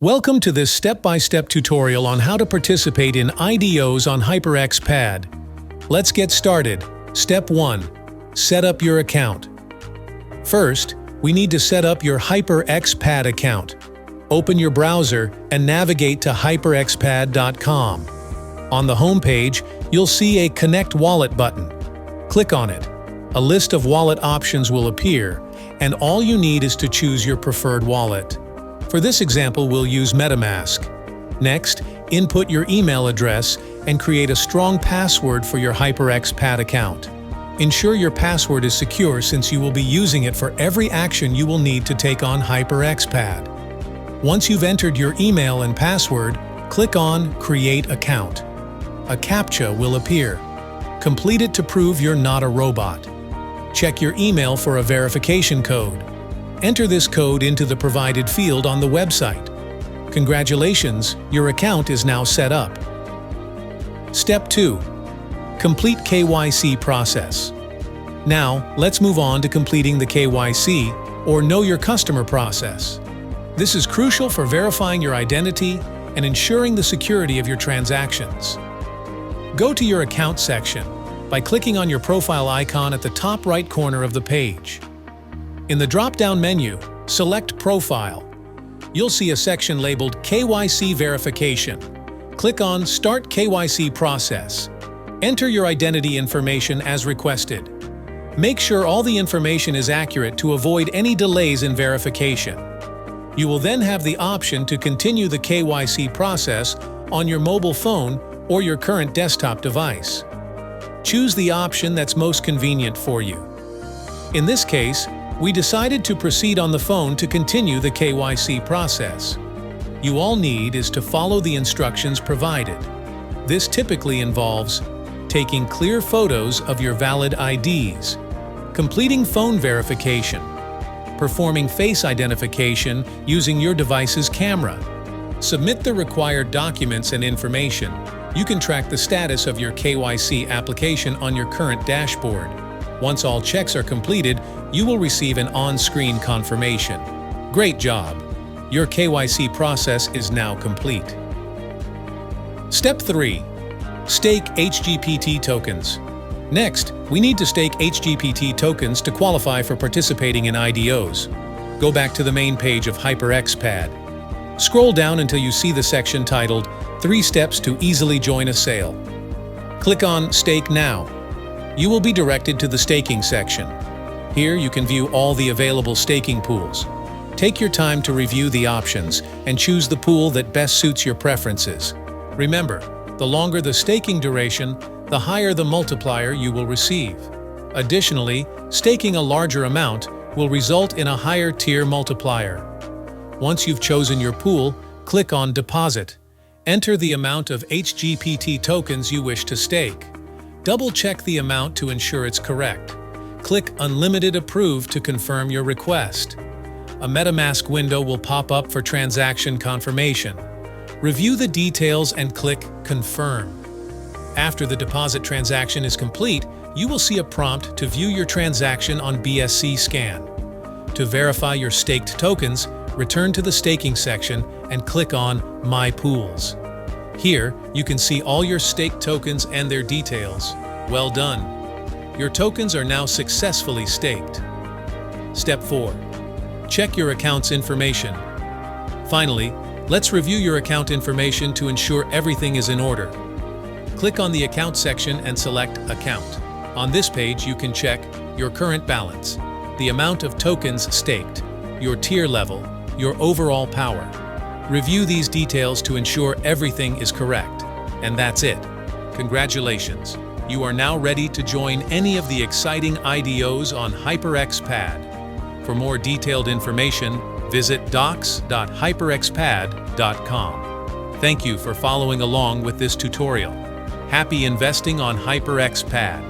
Welcome to this step-by-step tutorial on how to participate in IDOs on HyperX Pad. Let's get started. Step 1. Set up your account. First, we need to set up your HyperX Pad account. Open your browser and navigate to hyperxpad.com. On the home page, you'll see a Connect Wallet button. Click on it. A list of wallet options will appear, and all you need is to choose your preferred wallet. For this example, we'll use MetaMask. Next, input your email address and create a strong password for your HyperX Pad account. Ensure your password is secure since you will be using it for every action you will need to take on HyperX Pad. Once you've entered your email and password, click on Create Account. A CAPTCHA will appear. Complete it to prove you're not a robot. Check your email for a verification code. Enter this code into the provided field on the website. Congratulations, your account is now set up. Step 2. Complete KYC process. Now, let's move on to completing the KYC, or Know Your Customer process. This is crucial for verifying your identity and ensuring the security of your transactions. Go to your account section by clicking on your profile icon at the top right corner of the page. In the drop-down menu, select Profile. You'll see a section labeled KYC Verification. Click on Start KYC Process. Enter your identity information as requested. Make sure all the information is accurate to avoid any delays in verification. You will then have the option to continue the KYC process on your mobile phone or your current desktop device. Choose the option that's most convenient for you. In this case, we decided to proceed on the phone to continue the KYC process. You all need is to follow the instructions provided. This typically involves taking clear photos of your valid IDs, completing phone verification, performing face identification using your device's camera. Submit the required documents and information. You can track the status of your KYC application on your current dashboard. Once all checks are completed, you will receive an on-screen confirmation. Great job! Your KYC process is now complete. Step 3. Stake HGPT tokens. Next, we need to stake HGPT tokens to qualify for participating in IDOs. Go back to the main page of HyperX Pad. Scroll down until you see the section titled 3 Steps to Easily Join a Sale. Click on Stake Now. You will be directed to the staking section. Here you can view all the available staking pools. Take your time to review the options and choose the pool that best suits your preferences. Remember, the longer the staking duration, the higher the multiplier you will receive. Additionally, staking a larger amount will result in a higher tier multiplier. Once you've chosen your pool, click on Deposit. Enter the amount of HGPT tokens you wish to stake. Double-check the amount to ensure it's correct. Click Unlimited Approve to confirm your request. A MetaMask window will pop up for transaction confirmation. Review the details and click Confirm. After the deposit transaction is complete, you will see a prompt to view your transaction on BSC Scan. To verify your staked tokens, return to the staking section and click on My Pools. Here, you can see all your staked tokens and their details. Well done! Your tokens are now successfully staked. Step 4. Check your account's information. Finally, let's review your account information to ensure everything is in order. Click on the Account section and select Account. On this page, you can check your current balance, the amount of tokens staked, your tier level, your overall power. Review these details to ensure everything is correct. And that's it. Congratulations! You are now ready to join any of the exciting IDOs on HyperX Pad. For more detailed information, visit docs.hyperxpad.com. Thank you for following along with this tutorial. Happy investing on HyperX Pad!